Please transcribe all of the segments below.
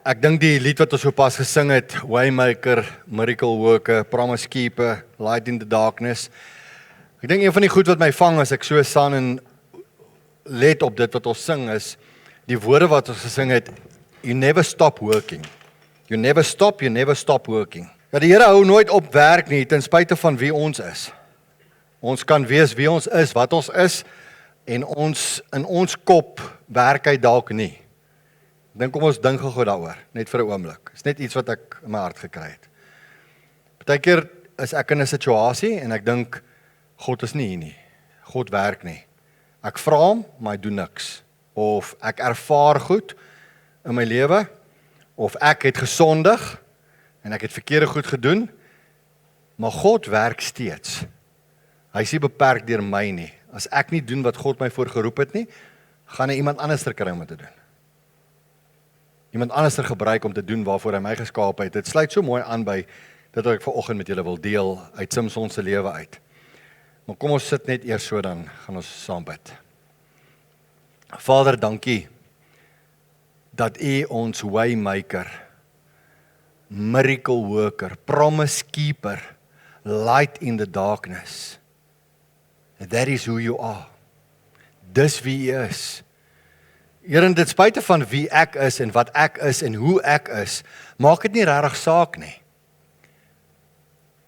Ek dink die lied wat ons sopas gesing het, Waymaker, Miracle Worker, Promise Keeper, Light in the Darkness. Ek dink een van die goed wat my vang as ek so staan en let op dit wat ons sing is, die woorde wat ons gesing het, you never stop working. You never stop working. Ja, die Here hou nooit op werk nie, ten spyte van wie ons is. Ons kan wees wie ons is, wat ons is, en in ons kop werk hy dalk nie. Dink kom ons dink gou daaroor, net vir 'n oomblik. Dis net iets wat ek in my hart gekry het. Partykeer is ek in 'n situasie en ek dink God is nie hier nie. God werk nie. Ek vra hom, maar hy doen niks. Of ek ervaar goed in my lewe, of ek het gesondig en ek het verkeerde goed gedoen, maar God werk steeds. Hy is nie beperk deur my nie. As ek nie doen wat God my voorgeroep het nie, gaan hy iemand anders kry om dit te doen. Iemand anders gebruik om te doen waarvoor hy my geskaap het. Dit sluit so mooi aan by dit wat ek vanoggend met julle wil deel uit Samson se lewe uit. Maar kom ons sit net eers so, dan gaan ons saam bid. Vader, dankie dat U ons Waymaker, Miracle Worker, Promise Keeper, Light in the Darkness. That is who you are. Dis wie U is. Here, en dit spyte van wie ek is en wat ek is en hoe ek is, maak dit nie regtig saak nie.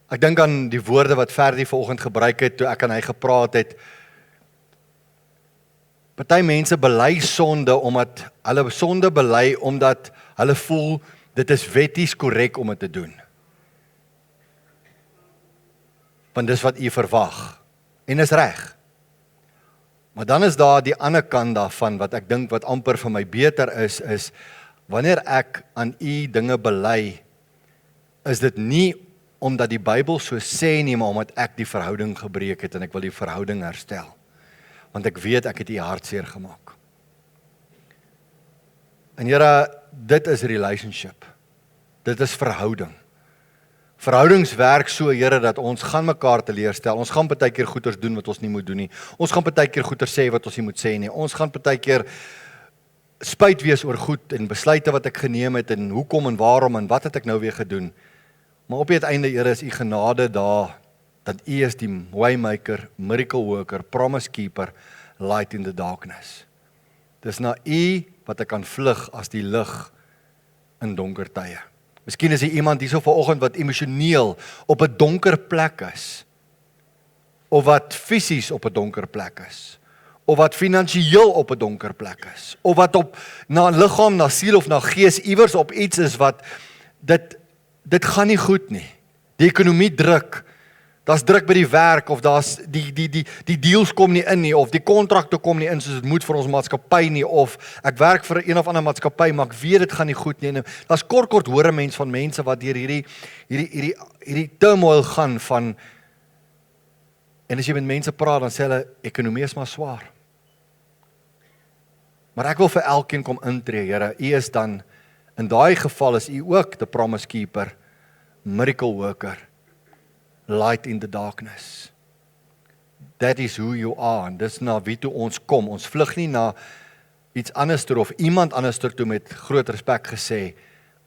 Ek dink aan die woorde wat Ferdi vanoggend gebruik het toe ek aan hy gepraat het. Party mense bely sonde omdat hulle sonde bely omdat hulle voel dit is wetties korrek om dit te doen. Want dis wat U verwag en is reg. Maar dan is daar die ander kant daarvan, wat ek dink wat amper vir my beter is wanneer ek aan U dinge bely, is dit nie omdat die Bybel so sê nie, maar omdat ek die verhouding gebreek het en ek wil die verhouding herstel. Want ek weet ek het U hartseer gemaak. En Here, dit is relationship. Dit is verhouding. Verhoudings werk so, Here, dat ons gaan mekaar teleurstel. Ons gaan partykeer goeders doen wat ons nie moet doen nie. Ons gaan partykeer goeders sê wat ons nie moet sê nie. Ons gaan partykeer spyt wees oor goed en besluite wat ek geneem het en hoekom en waarom en wat het ek nou weer gedoen. Maar op die uiteinde, Here, is U genade daar, dat U is die Waymaker, Miracle Worker, Promise Keeper, Light in the Darkness. Dis na U wat ek kan vlug as die lig in donker tye. Miskien is iemand hierso vanoggend wat emosioneel op 'n donker plek is, of wat fisies op 'n donker plek is, of wat finansiëel op 'n donker plek is, of wat op na liggaam, na siel of na gees iewers op iets is wat dit gaan nie goed nie. Die ekonomie druk. Daar's druk by die werk, of daar's die deals kom nie in nie, of die kontrakte kom nie in soos dit moet vir ons maatskappy nie, of ek werk vir een of ander maatskappy, maar ek weet dit gaan nie goed nie. Daar's kort hoor 'n mens van mense wat deur hierdie turmoil gaan van, en as jy met mense praat, dan sê hulle, ekonomie is maar swaar. Maar ek wil vir elkeen kom intree, Here, U is dan, in daai geval is U ook the Promise Keeper, Miracle Worker, Light in the Darkness. That is who you are, en dis na wie toe ons kom. Ons vlug nie na iets anders toe, of iemand anders toe met groot respek gesê,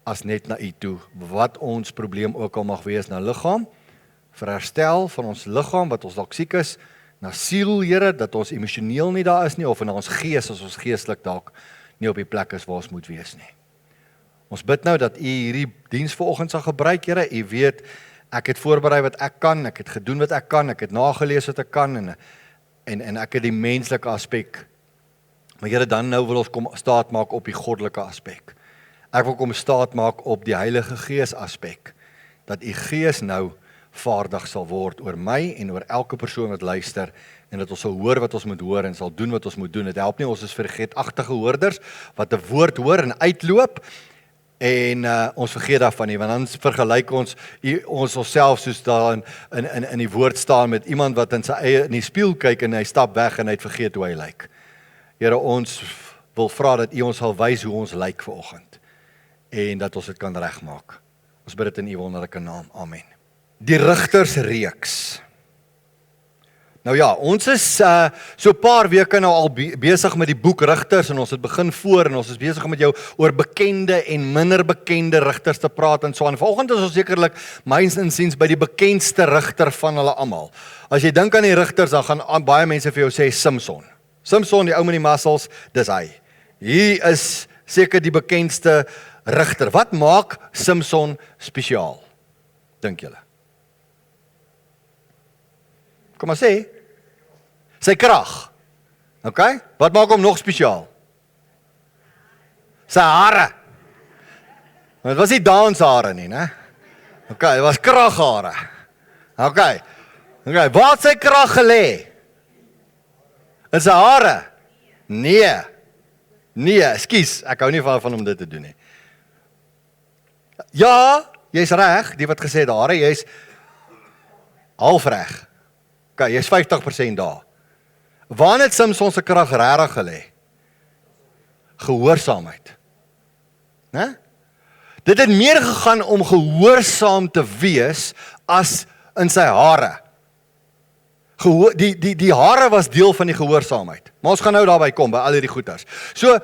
as net na U toe. Wat ons probleem ook al mag wees, na liggaam, vir herstel van ons liggaam, wat ons dalk siek is, na siel, Here, dat ons emosioneel nie daar is nie, of na ons gees, as ons geestelik dalk nie op die plek is waar ons moet wees nie. Ons bid nou dat U hierdie diens vanoggend sal gebruik, Here. U weet, ek het voorberei wat ek kan, ek het gedoen wat ek kan, ek het nagelees wat ek kan, en ek het die menslike aspek. Maar Here, dan nou wil ons kom staat maak op die goddelike aspek. Ek wil kom staat maak op die Heilige Gees aspek, dat U Gees nou vaardig sal word oor my en oor elke persoon wat luister, en dat ons sal hoor wat ons moet hoor en sal doen wat ons moet doen. Dit help nie, ons is vergeetagtige hoorders, wat 'n woord hoor en uitloop, en ons vergeet daarvan nie, want dan vergelyk ons onsself soos daar in die woord staan met iemand wat in sy eie in die spieël kyk en hy stap weg en hy het vergeet hoe hy lyk. Here, ons wil vra dat U ons sal wys hoe ons lyk vanoggend en dat ons dit kan regmaak. Ons bid dit in U wonderlike naam. Amen. Die Rigtersreeks. Nou ja, ons is so 'n paar weke nou al besig met die boek Rigters en ons het begin voor en ons is besig om met jou oor bekende en minder bekende rigters te praat en so aan. Vanoggend is ons sekerlik myns insiens by die bekendste rigter van hulle almal. As jy dink aan die rigters, dan gaan baie mense vir jou sê Samson. Samson, die ou met die muscles, dis hy. Hy is seker die bekendste rigter. Wat maak Samson spesiaal? Dink julle? Kom maar sê. Sy krag. OK? Wat maak hom nog spesiaal? Sy hare. Dit was nie danshare nie, né? OK, dit was kraghare. OK. Waar het sy krag gelê? In sy hare? Nee, ekskuus, ek hou nie van om dit te doen nie. Ja, jy's reg, die wat gesê het hare, jy's half reg. OK, jy's 50% daar. Waar het Samson se krag regtig gelê? Gehoorsaamheid. Né? Dit het meer gegaan om gehoorsaam te wees as in sy hare. Die hare was deel van die gehoorsaamheid. Maar ons gaan nou daarby kom, by al hierdie goeters. So,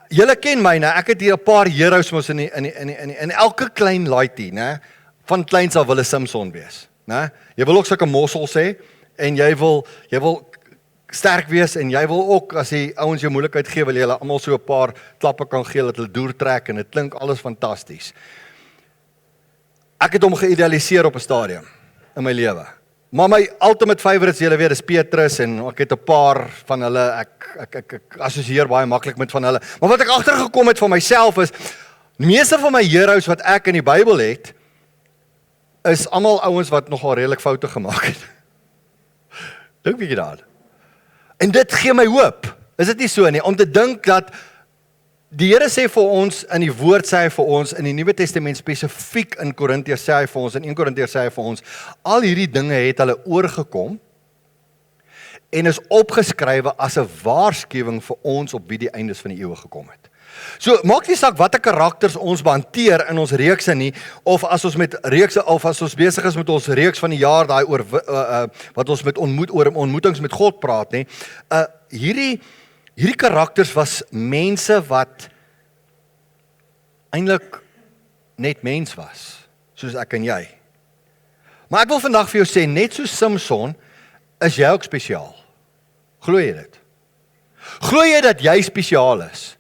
julle ken my, né? Ek het hier 'n paar heroes mos in elke klein laaitjie, né? Van kleins af wil 'n Samson wees, né? Jy wil ook sulke mossels hê en jy wil sterk wees en jy wil ook, as die ouens jou moeilikheid gee, wil jy hulle almal so 'n paar klappe kan gee dat hulle deurtrek en dit klink alles fantasties. Ek het hom geïdealiseer op 'n stadium in my lewe. Maar my ultimate favorites, julle weet, is Petrus en ek het 'n paar van hulle, ek assosieer baie maklik met van hulle. Maar wat ek agtergekom het van myself is, die meeste van my heroes wat ek in die Bybel het, is almal ouens wat nogal redelik foute gemaak het. Dink bietjie daaraan. En dit gee my hoop. Is dit nie so nie? Om te dink dat die Here sê vir ons, in die woord sê hy vir ons, in die Nuwe Testament spesifiek in Korintiërs sê hy vir ons, in 1 Korintiërs sê hy vir ons, al hierdie dinge het hulle oorgekom en is opgeskrywe as 'n waarskuwing vir ons op wie die eindes van die eeue gekom het. So, maak nie saak watter karakters ons behanteer in ons reekse nie, of as ons met reekse, of as ons besig is met ons reeks van die jaar, daai oor wat ons met oor ontmoetings met God praat nie, hierdie karakters was mense wat eintlik net mens was, soos ek en jy. Maar ek wil vandag vir jou sê, net soos Samson, is jy ook spesiaal. Glo jy dit? Glo jy dat jy spesiaal is?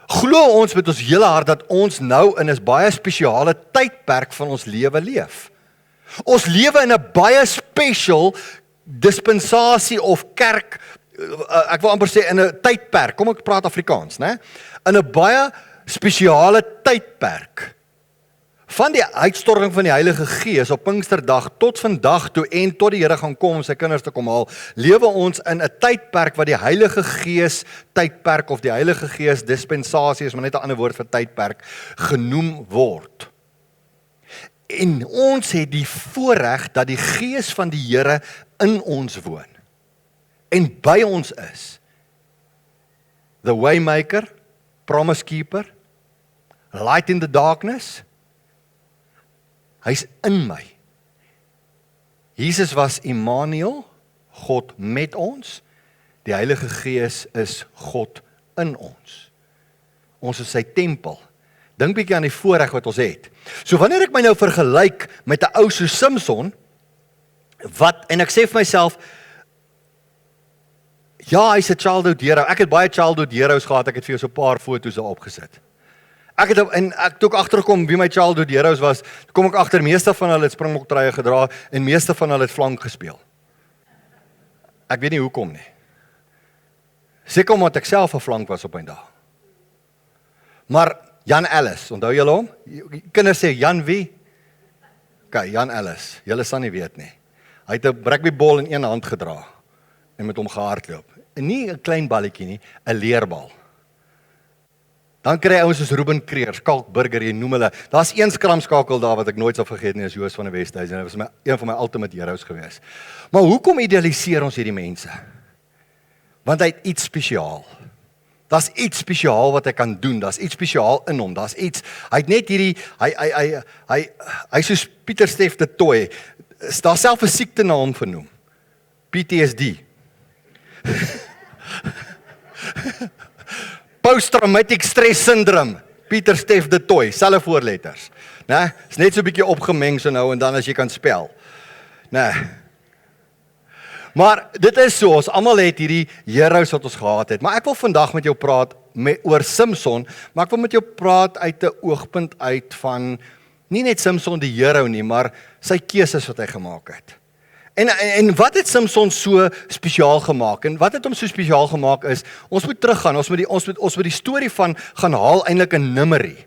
Glo ons met ons hele hart dat ons nou in 'n baie spesiale tydperk van ons lewe leef. Ons lewe in 'n baie special dispensasie of kerk, ek wil amper sê in 'n tydperk, kom ek praat Afrikaans, né? In 'n baie spesiale tydperk. Van die uitstorting van die Heilige Gees op Pinksterdag tot vandag toe en tot die Here gaan kom om sy kinders te kom haal, lewe ons in 'n tydperk wat die Heilige Gees tydperk of die Heilige Gees dispensasie is, maar net 'n ander woord vir tydperk, genoem word. En ons het die voorreg dat die Gees van die Here in ons woon en by ons is. The Waymaker, Promise Keeper, Light in the Darkness. Hy's in my. Jesus was Immanuel, God met ons. Die Heilige Gees is God in ons. Ons is sy tempel. Dink bietjie aan die voorreg wat ons het. So wanneer ek my nou vergelyk met 'n ou so Samson, en ek sê vir myself, ja, hy's 'n childhood hero. Ek het baie childhood heroes gehad, ek het vir jou so 'n paar foto's daar opgesit. Ek toe ek agterkom wie my childhood heroes was, kom ek agter meeste van hulle het springboktruie gedra en meeste van hulle het flank gespeel. Ek weet nie hoekom nie. Seker omdat ek self 'n flank was op 'n dag. Maar Jan Ellis, onthou julle hom? Kinders sê Jan wie? OK, Jan Ellis. Julle sal nie weet nie. Hy het 'n rugbybal in een hand gedra en met hom gehardloop. En nie 'n klein balletjie nie, 'n leerbal. Dan kry ouens soos Ruben Kreer, Skalkburger, jy noem hulle. Daar's een skramskakel daar wat ek nooit sal vergeet nie, is Joos van die Westhuizen. Hy was een van my ultimate heroes gewees. Maar hoekom idealiseer ons hierdie mense? Want hy het iets spesiaal. Daar's iets spesiaal wat hy kan doen. Daar's iets spesiaal in hom. Daar's iets. Hy het net hierdie hy soos Pieter Stef de Tooy. Daar self 'n siekte na hom vernoem. PTSD. Post-traumatic stress syndrome. Pieter Stef de Toy, selfe voorletters. Né? Is net so 'n bietjie opgemeng so nou en dan as jy kan spel. Né? Maar dit is so, ons almal het hierdie heroes wat ons gehad het. Maar ek wil vandag met jou praat oor Samson, maar ek wil met jou praat uit 'n oogpunt uit van nie net Samson die hero nie, maar sy keuses wat hy gemaak het. En wat het Samson so spesiaal gemaak? En wat het hom so spesiaal gemaak is, ons moet teruggaan, ons moet die storie van gaan haal eintlik in Numeri.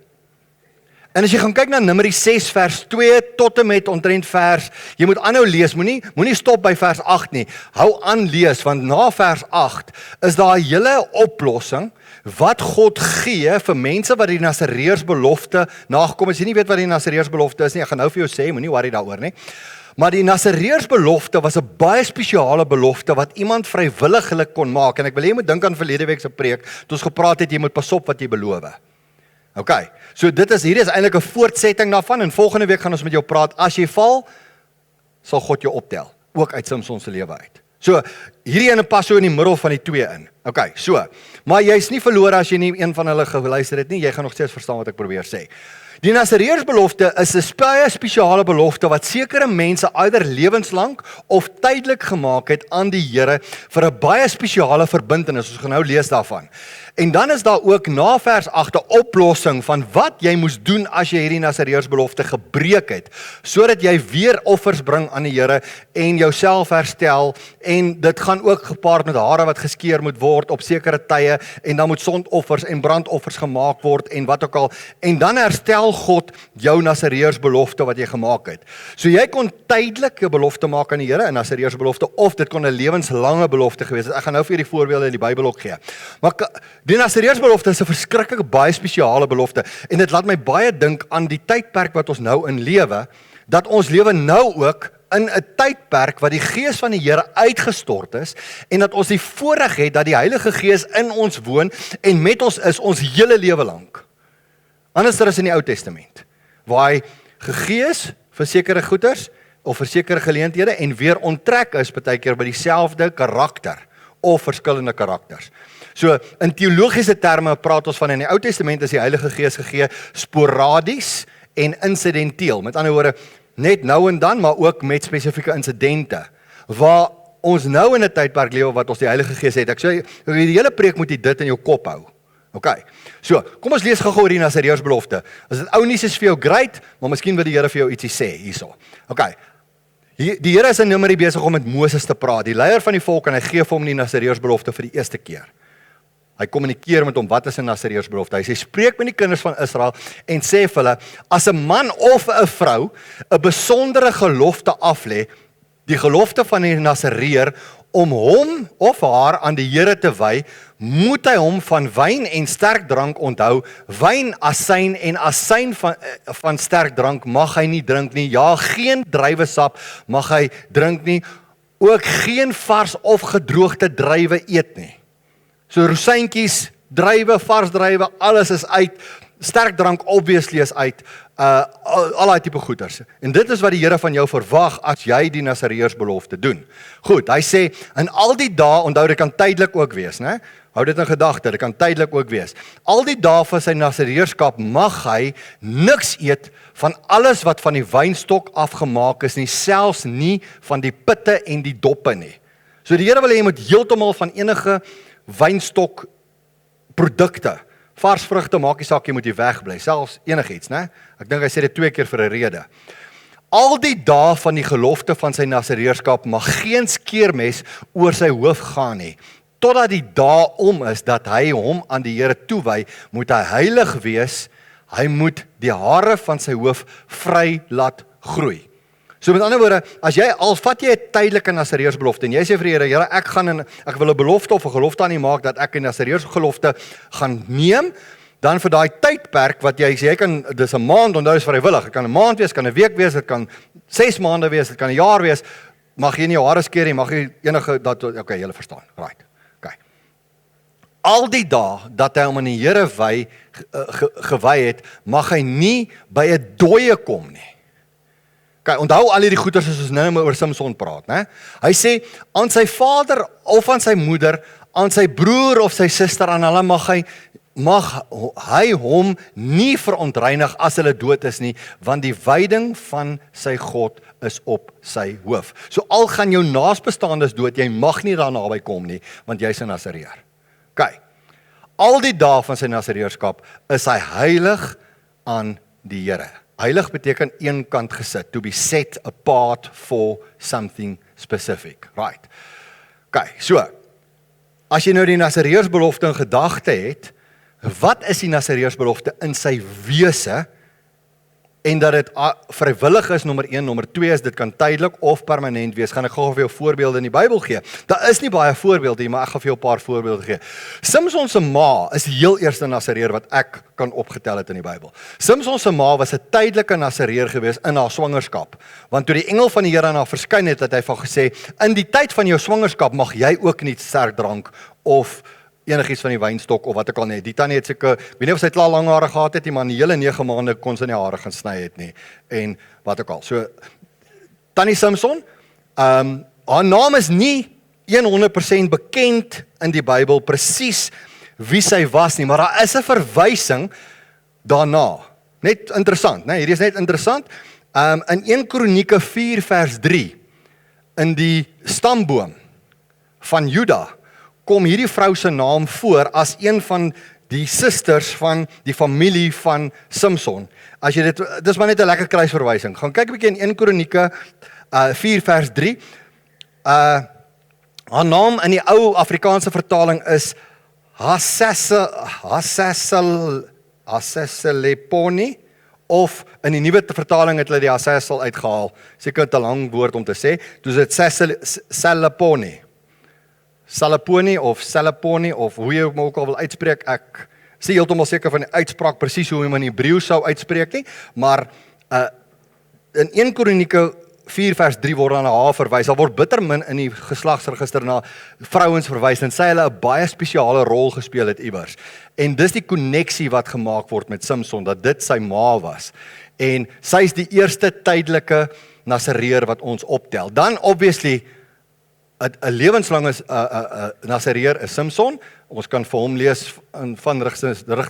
En as jy gaan kyk na Numeri 6 vers 2 tot en met omtrent vers, jy moet aanhou lees, moenie stop by vers 8 nie. Hou aan lees, want na vers 8 is daar 'n hele oplossing wat God gee vir mense wat die Nasareërs belofte nagekom. As jy nie weet wat die Nasareërs belofte is nie, ek gaan nou vir jou sê, moenie worry daaroor nie. Maar die Nasareërs belofte was 'n baie spesiale belofte wat iemand vrywilliglik kon maak. En ek wil hê jy moet dink aan verlede week se preek, toe ons gepraat het jy moet pas op wat jy beloof. Okay, so hier is eintlik 'n voortsetting daarvan en volgende week gaan ons met jou praat, as jy val, sal God jou optel, ook uit Samson se lewe uit. So, hierdie ene pas so in die middel van die twee in. Okay, so, maar jy's nie verlore as jy nie een van hulle geluister het nie, jy gaan nog steeds verstaan wat ek probeer sê. Die Nasareërs belofte is 'n baie spesiale belofte wat sekere mense eider lewenslank of tydelik gemaak het aan die Here vir 'n baie spesiale verbintenis. Ons gaan nou lees daarvan. En dan is daar ook na vers 8 'n oplossing van wat jy moes doen as jy hierdie Nasareërs belofte gebreek het, sodat jy weer offers bring aan die Here en jouself herstel, en dit gaan ook gepaard met hare wat geskeer moet word op sekere tye, en dan moet sondoffers en brandoffers gemaak word en wat ook al, en dan herstel God jou Nasareërs belofte wat jy gemaak het. So jy kon tydelik 'n belofte maak aan die Here, 'n Nasareërs belofte, of dit kon 'n lewenslange belofte gewees het. Ek gaan nou vir die voorbeelde in die Bybel ook gee. Maar die Nasareërs belofte is 'n verskriklik baie spesiale belofte, en dit laat my baie dink aan die tydperk wat ons nou in lewe, dat ons lewe nou ook in 'n tydperk wat die Gees van die Here uitgestort is, en dat ons die voorreg het dat die Heilige Gees in ons woon en met ons is ons hele lewe lank. Anders as in die Ou Testament, waar hy gegee is vir sekere goeders of vir sekere geleenthede en weer onttrek is baie keer by dieselfde karakter of verskillende karakters. So in teologiese terme praat ons van in die Ou Testament is die Heilige Gees gegee sporadies en insidenteel. Met ander woorde, net nou en dan, maar ook met spesifieke insidente, waar ons nou in 'n tydperk lewe wat ons die Heilige Gees het. Ek sê, die hele preek moet jy dit in jou kop hou. Okay, so, kom ons lees gou-gou die Nasareërs belofte. As dit ou nuus is vir jou, great, maar miskien wil die Here vir jou ietsie sê hierso. Okay, die Here is in Numeri besig om met Moses te praat, die leier van die volk, en hy gee vir hom die Nasareërs belofte vir die eerste keer. Hy kommunikeer met hom, wat is 'n Nasareërs belofte? Hy sê, spreek met die kinders van Israel en sê vir hulle, as 'n man of 'n vrou 'n besondere gelofte aflê, die gelofte van die Nasareër, om hom of haar aan die Here te wy, moet hy hom van wyn en sterk drank onthou. Wyn, asyn en asyn van sterk drank mag hy nie drink nie. Ja, geen druiwesap mag hy drink nie. Ook geen vars of gedroogde druiwe eet nie. So rosientjies, druiwe, vars druiwe, alles is uit. Sterk drank obviously is uit. Al daai tipe goeders. En dit is wat die Here van jou verwag as jy die Nasareërs belofte doen. Goed, hy sê, in al die dae, onthou dit kan tydelik ook wees, né? Hou dit in gedagte, dit kan tydelik ook wees. Al die dae van sy Nasareërskap mag hy niks eet van alles wat van die wynstok afgemaak is nie, selfs nie van die pitte en die doppe nie. So die Here wil hê jy moet heeltemal van enige wynstok produkte, vars vrugte, maak nie saak, jy moet jy wegbly, selfs enigiets, né? Ek dink hy sê dit 2 keer vir 'n rede. Al die dae van die gelofte van sy Nasareërskap mag geen skeermes oor sy hoof gaan nie. Totdat die dae om is dat hy hom aan die Here toewy, moet hy heilig wees. Hy moet die hare van sy hoof vry laat groei. So met ander woorde, as jy al vat jy 'n tydelike Nasareërs belofte en jy sê vir die Here, Here, ek wil 'n belofte of 'n gelofte aan U maak dat ek 'n Nasareërs gelofte gaan neem, dan vir daai tydperk wat jy sê, dis 'n maand, onthou is vrywillig. Dit kan 'n maand wees, kan 'n week wees, dit kan 6 maande wees, dit kan 'n jaar wees. Mag jy nie jou hare skeer nie, mag jy enige okay, julle verstaan. Right. Okay. Al die dae dat hy hom aan die Here gewy het, mag hy nie by 'n dooie kom nie. Kyk, onthou al hierdie goeters as ons nou oor Samson praat, né? Hy sê, aan sy vader of aan sy moeder, aan sy broer of sy suster, aan hulle mag hy hom nie verontreinig as hulle dood is nie, want die wyding van sy God is op sy hoof. So al gaan jou naasbestaandes dood, jy mag nie daar naby kom nie, want jy's 'n Nasareer. Kyk, al die dae van sy Nasareerskap is hy heilig aan die Here. Heilig beteken een kant gesit, to be set apart for something specific. Right. Kyk, so, as jy nou die Nasareersbelofte in gedagte het, wat is die Nasareersbelofte in sy wese, en dat dit vrywillig is, nommer 1, nommer 2 is, dit kan tydelik of permanent wees. Gaan ek gou vir jou voorbeelde in die Bybel gee. Daar is nie baie voorbeelde nie, maar ek gaan vir jou 'n paar voorbeelde gee. Samson se ma is die heel eerste Nasareer wat ek kan opgetel het in die Bybel. Samson se ma was 'n tydelike Nasareer gewees in haar swangerskap, want toe die engel van die Here aan haar verskyn het hy van gesê, in die tyd van jou swangerskap mag jy ook nie sterk drank of enigiets van die wynstok of wat ek al nie. Die tannie het seker, weet nie of sy klaar lang hare gehad het nie, maar in die hele 9 maande kon sy nie hare gaan sny het nie. En wat ook al. So, tannie Samson, haar naam is nie 100% bekend in die Bybel, presies wie sy was nie, maar daar is 'n verwysing daarna. Net interessant, né? Hierdie is net interessant. In 1 Kronieke 4 vers 3, in die stamboom van Juda, kom hierdie vrou se naam voor as een van die susters van die familie van Samson. As jy dis maar net 'n lekker kruisverwysing. Gaan kyk 'n bietjie in 1 Kronieke 4 vers 3. Haar naam in die ou Afrikaanse vertaling is Haseseleponi, of in die nuwe vertaling het hulle die Hasesel uitgehaal. Seker 'n te lang woord om te sê. Dus dit Seleponi. Salaponi of Salaponi of hoe jy hom ook al wil uitspreek, ek sê heeltemal seker van die uitspraak presies hoe hy hom in Hebreë sou uitspreek nie, maar in 1 Kronieke 4 vers 3 word na haar verwys. Daar word bitter min in die geslagsregister na vrouens verwys en sy hulle 'n baie spesiale rol gespeel het iewers. En dis die koneksie wat gemaak word met Samson, dat dit sy ma was. En sy is die eerste tydelike Nasareer wat ons optel. Dan obviously 'n lewenslange Nasareer is Samson. Ons kan vir hom lees van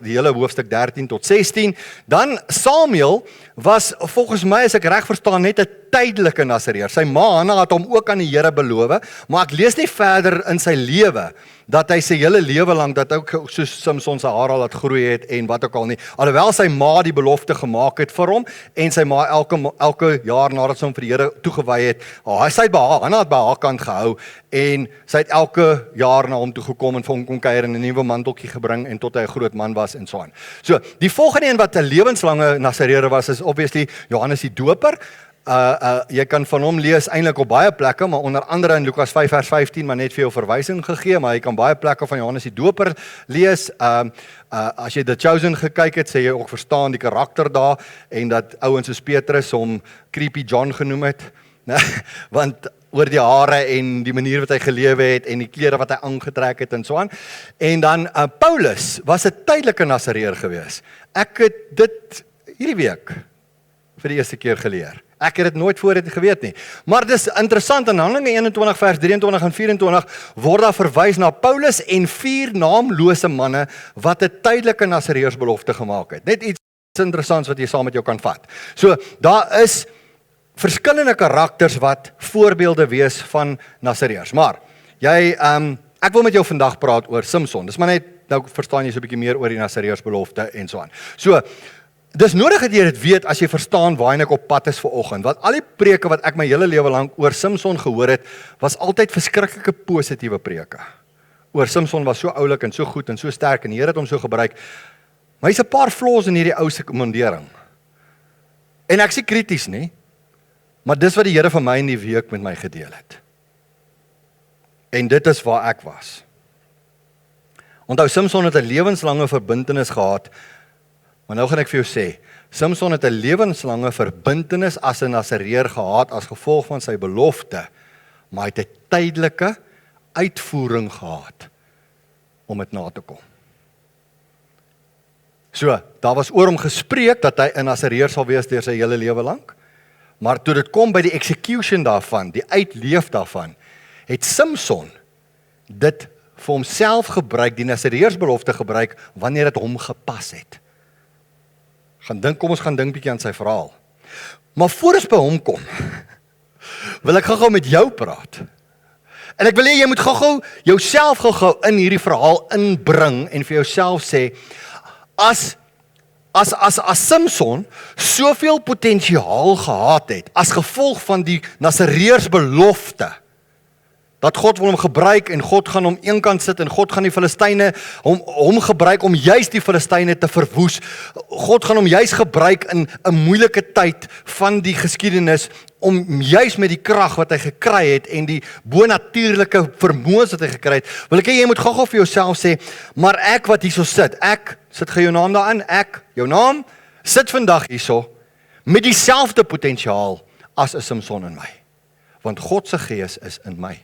die hele hoofstuk 13 tot 16. Dan Samuel was volgens my, as ek reg verstaan, net 'n tydelike Nasareer. Sy ma Hanna het hom ook aan die Here beloof, maar ek lees nie verder in sy lewe dat hy sy hele lewe lank dat ook soos Samson se haar al laat groei het en wat ook al nie. Alhoewel sy ma die belofte gemaak het vir hom en sy ma elke jaar nadat sy hom vir die Here toegewy het, sy het by haar, Hanna het by haar kant gehou en sy het elke jaar na hom toe gekom en vir hom kom kuier en 'n nuwe manteltjie gebring en tot hy 'n groot man was en so aan. So, die volgende een wat 'n lewenslange Nasareer was is obviously Johannes die Doper. Jy kan van hom lees eintlik op baie plekke, maar onder andere in Lukas 5 vers 15, maar net vir jou verwysing gegee, maar jy kan baie plekke van Johannes die Doper lees. As jy The Chosen gekyk het, sê jy ook verstaan die karakter daar, en dat ouens soos Petrus hom Creepy John genoem het, want oor die hare en die manier wat hy gelewe het en die klere wat hy aangetrek het en so aan. En dan Paulus was 'n tydelike Nasareer gewees. Ek het dit hierdie week vir die eerste keer geleer. Ek het dit nooit voorheen geweet nie. Maar dis interessant, in Handelinge 21 vers 23 en 24 word daar verwys na Paulus en 4 naamlose manne wat 'n tydelike Nasareersbelofte gemaak het. Net iets interessants wat jy saam met jou kan vat. So, daar is verskillende karakters wat voorbeelde wees van Nasareërs. Maar ek wil met jou vandag praat oor Samson. Dis maar net, nou verstaan jy so 'n bietjie meer oor die Nasareërsbelofte en so aan. So, dis nodig dat jy dit weet as jy verstaan waarheen ek op pad is vanoggend. Want al die preke wat ek my hele lewe lank oor Samson gehoor het, was altyd verskriklike positiewe preke. Oor Samson was so oulik en so goed en so sterk en die Here het hom so gebruik. Maar hy's 'n paar flaws in hierdie ou se komandering. En ek sê krities nie, maar dis wat die Here vir my in die week met my gedeel het. En dit is waar ek was. Onthou, Samson het 'n lewenslange verbintenis gehad, maar nou gaan ek vir jou sê, Samson het 'n lewenslange verbintenis as 'n Nasareer gehad as gevolg van sy belofte, maar hy het 'n tydelike uitvoering gehad om dit na te kom. So, daar was oor hom gespreek dat hy 'n Nasareer sal wees deur sy hele lewe lank, Maar toe dit kom by die execution daarvan, die uitleef daarvan, het Samson dit vir homself gebruik, die Nasareërsbelofte gebruik, wanneer dit hom gepas het. Kom ons gaan dink bietjie aan sy verhaal. Maar voor ons by hom kom, wil ek gou met jou praat. En ek wil hê jy moet gou jouself gou in hierdie verhaal inbring en vir jouself sê, as Samson soveel potensiaal gehad het, as gevolg van die Nasareërsbelofte, dat God wil hom gebruik en God gaan hom eenkant sit en God gaan die Filistyne hom gebruik om juist die Filistyne te verwoes. God gaan hom juist gebruik in 'n moeilike tyd van die geskiedenis om juist met die krag wat hy gekry het en die bonatuurlike vermoëns wat hy gekry het. Wil ek hê jy moet gou vir jouself sê, maar ek wat hierso sit, ek sit jou naam daarin, jou naam sit vandag hierso met dieselfde potensiaal as 'n Samson in my. Want God se gees is in my.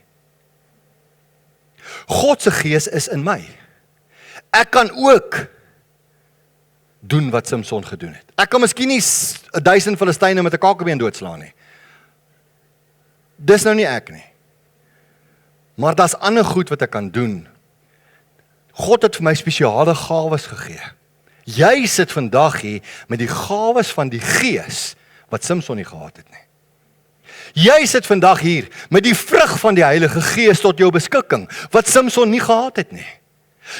God se gees is in my. Ek kan ook doen wat Samson gedoen het. Ek kan miskien nie 1000 Filistyne met 'n kakebeen doodslaan nie. Dis nou nie ek nie. Maar daar's ander goed wat ek kan doen. God het vir my spesiale gawes gegee. Jy sit vandag hier met die gawes van die gees wat Samson nie gehad het nie. Jy sit vandag hier met die vrug van die Heilige Gees tot jou beskikking, wat Samson nie gehad het nie.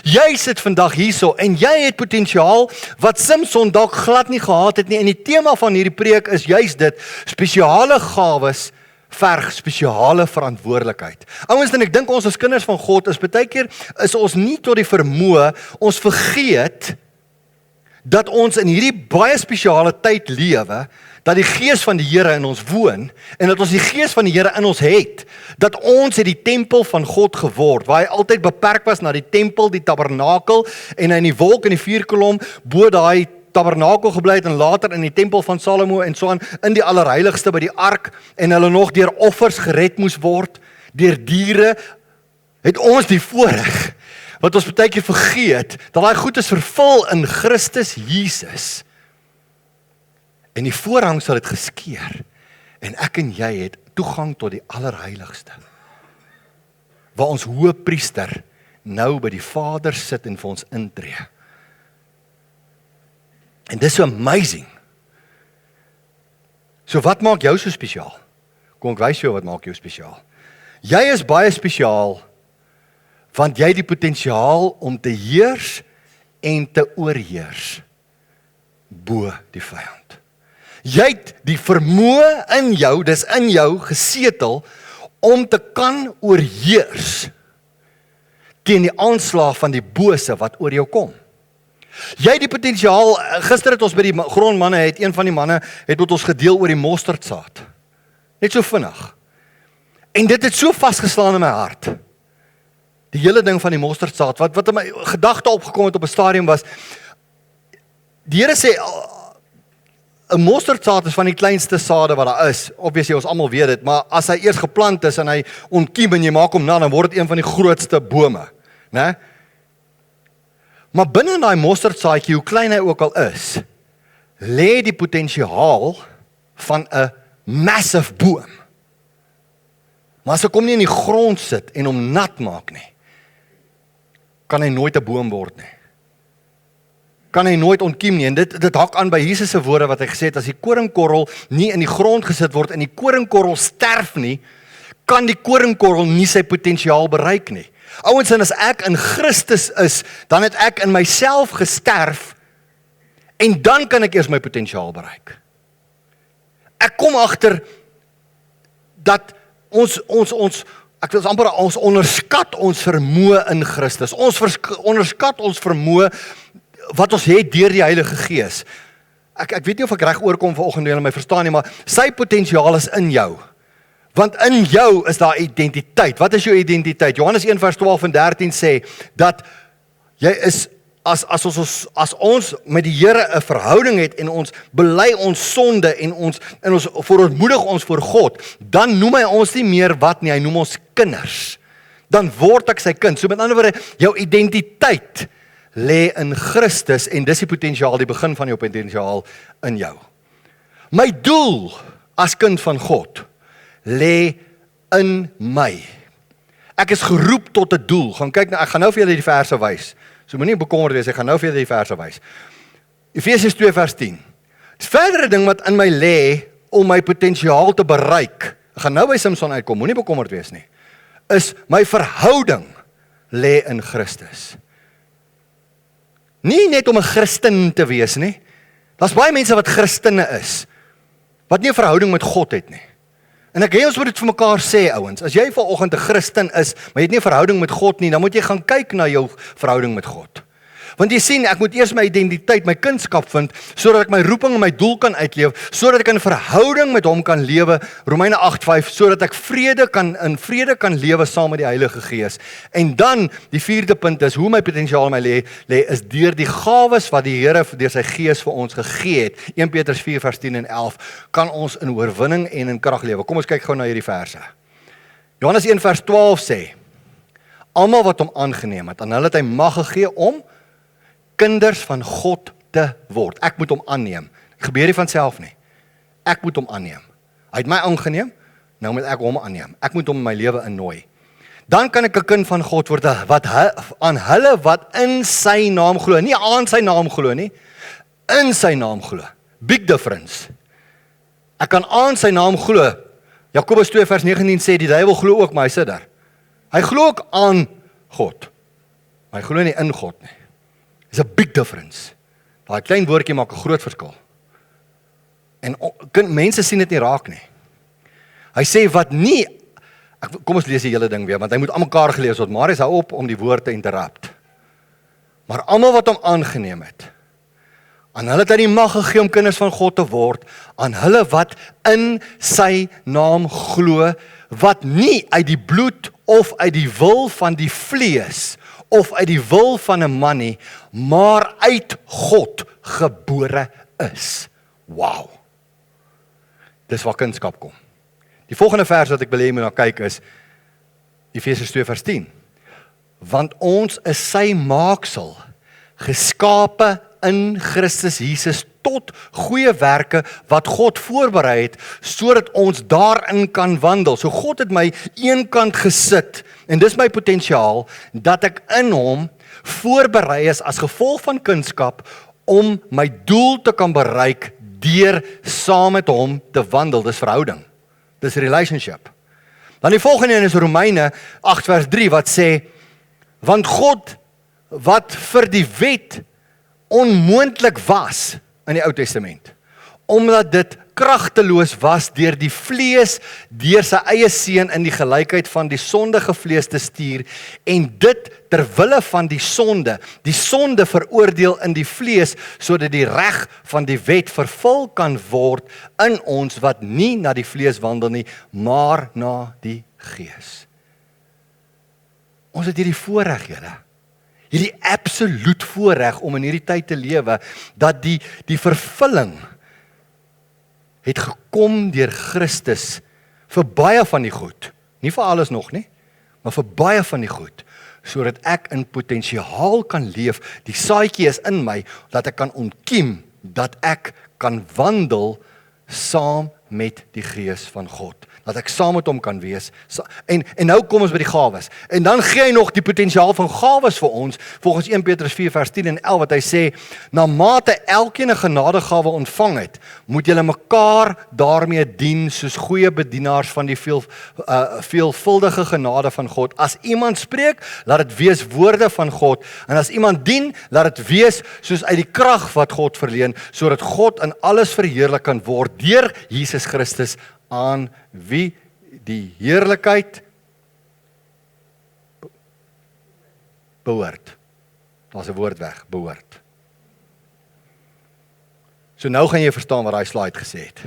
Jy sit vandag hierso en jy het potensiaal wat Samson dalk glad nie gehad het nie. En die tema van hierdie preek is juist dit, spesiale gawes verg spesiale verantwoordelikheid. Ouens, en ek dink ons as kinders van God is baie keer is ons nie tot die vermoë, ons vergeet dat ons in hierdie baie spesiale tyd lewe, dat die gees van die Here in ons woon, en dat ons die gees van die Here in ons het, dat ons het die tempel van God geword, waar hy altyd beperk was na die tempel, die tabernakel, en hy in die wolk en die vuurkolom, bo daai tabernakel gebly het, en later in die tempel van Salomo, en so aan, in die allerheiligste by die ark, en hulle nog deur offers gered moes word, deur diere, het ons die voorreg, wat ons baie keer vergeet, dat daai goed is vervul in Christus Jesus. En die voorhang sal dit geskeur, en ek en jy het toegang tot die allerheiligste, waar ons hoëpriester nou by die Vader sit en vir ons intree. En dis so amazing. So wat maak jou so spesiaal? Kom ek wys jou wat maak jou spesiaal. Jy is baie spesiaal, want jy het die potensiaal om te heers en te oorheers bo die vyand. Jy het die vermoë in jou, dis in jou gesetel, om te kan oorheers teen die aanslag van die bose wat oor jou kom. Jy het die potensiaal, gister het ons by die grondmanne, een van die manne het met ons gedeel oor die mosterdsaad. Net so vinnig. En dit het so vasgeslaan in my hart. Die hele ding van die mosterdsaad, wat in my gedagte opgekom het op 'n stadium was, die Here sê, 'n mosterdsaad is van die kleinste sade wat daar is. Obviously, ons almal weet dit, maar as hy eers geplant is en hy ontkiem en jy maak hom na, dan word dit een van die grootste bome, né? Maar binne daai mosterdsaadjie, hoe klein hy ook al is, lê die potensiaal van 'n massive boom. Maar as hy kom nie in die grond sit en hom nat maak nie, kan hy nooit 'n boom word nie. Kan hy nooit ontkiem nie. En dit hak aan by Jesus se woorde wat hy gesê het, as die koringkorrel nie in die grond gesit word en die koringkorrel sterf nie, kan die koringkorrel nie sy potensiaal bereik nie. Ouens, en as ek in Christus is, dan het ek in myself gesterf, en dan kan ek eers my potensiaal bereik. Ek kom agter dat ons onderskat ons vermoë in Christus. Ons onderskat ons vermoë wat ons het deur die Heilige Gees. Ek weet nie of ek reg oorkom vanoggend julle my verstaan nie, maar sy potensiaal is in jou. Want in jou is daar identiteit. Wat is jou identiteit? Johannes 1 vers 12 en 13 sê, dat jy is, as ons met die Here 'n verhouding het, en ons bely ons sonde, en ons verootmoedig ons voor God, dan noem hy ons nie meer wat nie, hy noem ons kinders. Dan word ek sy kind. So met ander woorde, jou identiteit lê in Christus, en dis die potensiaal, die begin van jou potensiaal in jou. My doel as kind van God, lê in my. Ek is geroep tot 'n doel. Gaan kyk nou, ek gaan nou vir julle die verse wys. So moenie bekommerd wees, ek gaan nou vir julle die verse wys. Efesiërs 2 vers 10. Die verdere ding wat in my lê om my potensiaal te bereik, ek gaan nou by Samson uitkom, moenie bekommerd wees nie, is my verhouding lê in Christus. Nie net om 'n Christen te wees nie. Daar's baie mense wat Christene is, wat nie 'n verhouding met God het nie. En ek wil ons moet dit vir mekaar sê, ouens, as jy vanoggend 'n Christen is, maar jy het nie 'n verhouding met God nie, dan moet jy gaan kyk na jou verhouding met God. Want jy sien, ek moet eers my identiteit, my kunskap vind, sodat ek my roeping en my doel kan uitleef, sodat ek in verhouding met hom kan lewe, Romeine 8:5, sodat ek in vrede kan lewe saam met die Heilige Gees. En dan, die 4de punt is, hoe my potensiaal in my lê, is deur die gawes wat die Here deur sy Gees vir ons gegee het. 1 Petrus 4 vers 10 en 11, kan ons in oorwinning en in krag lewe. Kom ons kyk gou na hierdie verse. Johannes 1 vers 12 sê, almal wat hom aangeneem het, aan hulle het hy mag gegee om kinders van God te word. Ek moet hom aanneem. Dit gebeur nie van self nie. Ek moet hom aanneem. Hy het my aangeneem, nou moet ek hom aanneem. Ek moet hom in my lewe innooi. Dan kan ek 'n kind van God word, wat aan hulle wat in sy naam glo, nie aan sy naam glo nie, in sy naam glo. Big difference. Ek kan aan sy naam glo. Jakobus 2 vers 19 sê, die duiwel glo ook, maar hy sit daar. Hy glo ook aan God, maar hy glo nie in God nie. Is 'n big difference. Daai klein woordjie maak 'n groot verskil. En mense sien dit nie raak nie. Hy sê wat nie, kom ons lees die hele ding weer, want hy moet almekaar gelees word. Marius hou op om die woord te interrupt. Maar almal wat hom aangeneem het, aan hulle het hy die mag gegee om kinders van God te word, aan hulle wat in sy naam glo, wat nie uit die bloed of uit die wil van die vlees of uit die wil van 'n man nie, maar uit God gebore is. Wow. Dis waar kunskap kom. Die volgende vers wat ek wil hê jy moet na kyk is Efesiërs 2 vers 10. Want ons is sy maaksel, geskape in Christus Jesus tot goeie werke wat God voorberei het, sodat ons daarin kan wandel. So God het my eenkant gesit, en dis my potensiaal, dat ek in hom voorberei is as gevolg van kunskap, om my doel te kan bereik, deur saam met hom te wandel. Dis verhouding, dis relationship. Dan die volgende een is Romeine 8 vers 3, wat sê, want God, wat vir die wet onmoontlik was in die Ou Testament, omdat dit kragteloos was deur die vlees, deur sy eie seun in die gelykheid van die sondige vlees te stuur, en dit terwille van die sonde veroordeel in die vlees, sodat die reg van die wet vervul kan word in ons wat nie na die vlees wandel nie, maar na die Gees. Ons het hierdie voorreg, julle. Hierdie absoluut voorreg om in hierdie tyd te lewe, dat die vervulling het gekom deur Christus vir baie van die goed, nie vir alles nog nie, maar vir baie van die goed, sodat ek in potensiaal kan leef, die saadjie is in my, dat ek kan ontkiem, dat ek kan wandel saam met die Gees van God. Dat ek saam met hom kan wees. En nou kom ons by die gawes. En dan gee hy nog die potensiaal van gawes vir ons, volgens 1 Petrus 4 vers 10 en 11, wat hy sê, na mate elkeen 'n genadegawe ontvang het, moet julle mekaar daarmee dien, soos goeie bedienaars van die veelvuldige genade van God. As iemand spreek, laat dit wees woorde van God, en as iemand dien, laat dit wees soos uit die krag wat God verleen, sodat God in alles verheerlik kan word, deur Jesus Christus, aan wie die heerlikheid behoort. Daar's 'n woord weg, behoort. So nou gaan jy verstaan wat daai slide gesê het.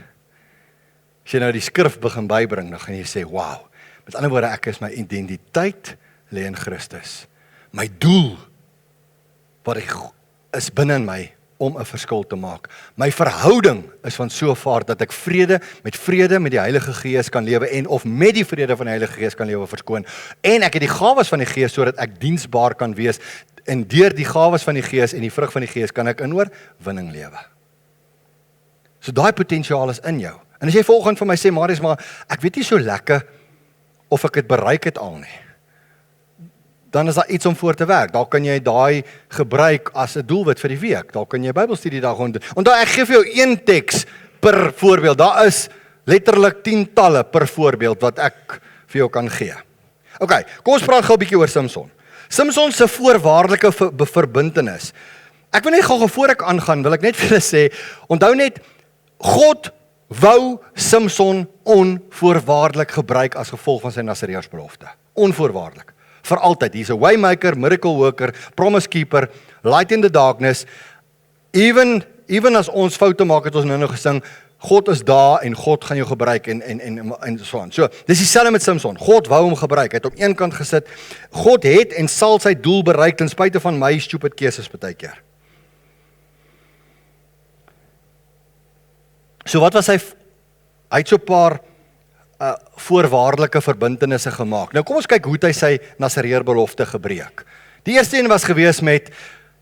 As jy nou die skrif begin bybring, dan gaan jy sê, wow. Met ander woorde, ek is my identiteit lê in Christus. My doel wat ek is binne in my om 'n verskil te maak. My verhouding is van so vaart dat ek vrede met die Heilige Gees kan lewe, en of met die vrede van die Heilige Gees kan lewe, verskoon. En ek het die gawes van die Gees sodat ek diensbaar kan wees, en deur die gawes van die Gees en die vrug van die Gees kan ek in oorwinning lewe. So daai potensiaal is in jou. En as jy vanoggend vir my sê, Marius, maar ek weet nie so lekker of ek dit bereik het al nie, dan is daar iets om voor te werk. Daar kan jy daai gebruik as 'n doelwit vir die week. Daar kan jy Bybelstudie daar gaan doen. Onthou, ek gee vir jou een teks per voorbeeld. Daar is letterlik tientalle per voorbeeld wat ek vir jou kan gee. OK, kom ons praat gou 'n bietjie oor Samson. Samson se voorwaardelike verbintenis. Ek wil net gou voor ek aangaan, wil ek net vir julle sê, onthou net, God wou Samson onvoorwaardelik gebruik as gevolg van sy Nasareërsbelofte. Onvoorwaardelik. Vir altyd. He's a waymaker, miracle worker, promise keeper, light in the darkness. Even as ons foute maak, het ons nou gesing, God is daar en God gaan jou gebruik en so aan. So, dis dieselfde met Samson. God wou hom gebruik. Hy het op een kant gesit. God het en sal sy doel bereik ten spyte van my stupid keuses partykeer. So wat was hy het so 'n paar voorwaardelike verbintenisse gemaak. Nou kom ons kyk hoe hy sy Nasareërbelofte gebreek. Die eerste een was gewees met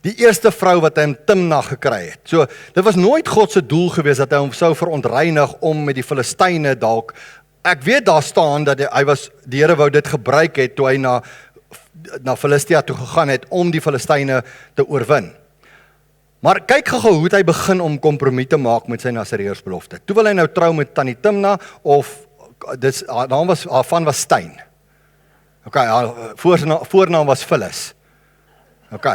die eerste vrou wat hy in Timna gekry het. So, dit was nooit God se doel gewees dat hy hom sou verontreinig om met die Filistyne dalk. Ek weet daar staan dat die Here wou dit gebruik het toe hy na Filistia toe gegaan het om die Filistyne te oorwin. Maar kyk gou hoe hy begin om kompromie te maak met sy Nasareërsbelofte. Toe wil hy nou trou met Tannie Timna of haar naam was Stein. OK, haar voornaam was Phyllis. OK.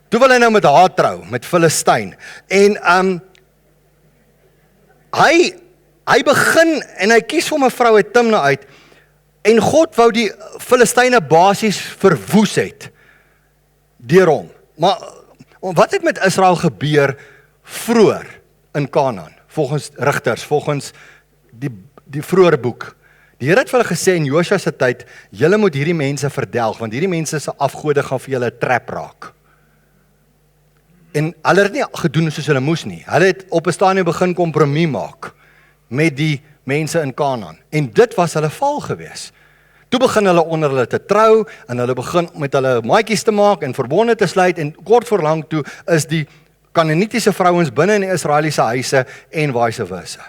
Toe wil hy nou met haar trou, met Filistyn. En hy begin en hy kies vir 'n vrou uit Timna uit. En God wou die Filistyne basies verwoes het deur hom. Maar wat het met Israel gebeur vroeër in Kanaan? Volgens Rigters, volgens die vroeëre boek. Die Here het vir hulle gesê in Josua se tyd, julle moet hierdie mense verdelg, want hierdie mense se afgode gaan vir julle 'n trap raak. En hulle het nie gedoen soos hulle moes nie. Hulle het op 'n stadium begin kompromie maak met die mense in Kanaan. En dit was hulle val gewees. Toe begin hulle onder hulle te trou, en hulle begin met hulle maatjies te maak, en verbonde te sluit, en kort voor lank toe is die Kanaanitiese vrouens binne in die Israeliese huise, en vice versa.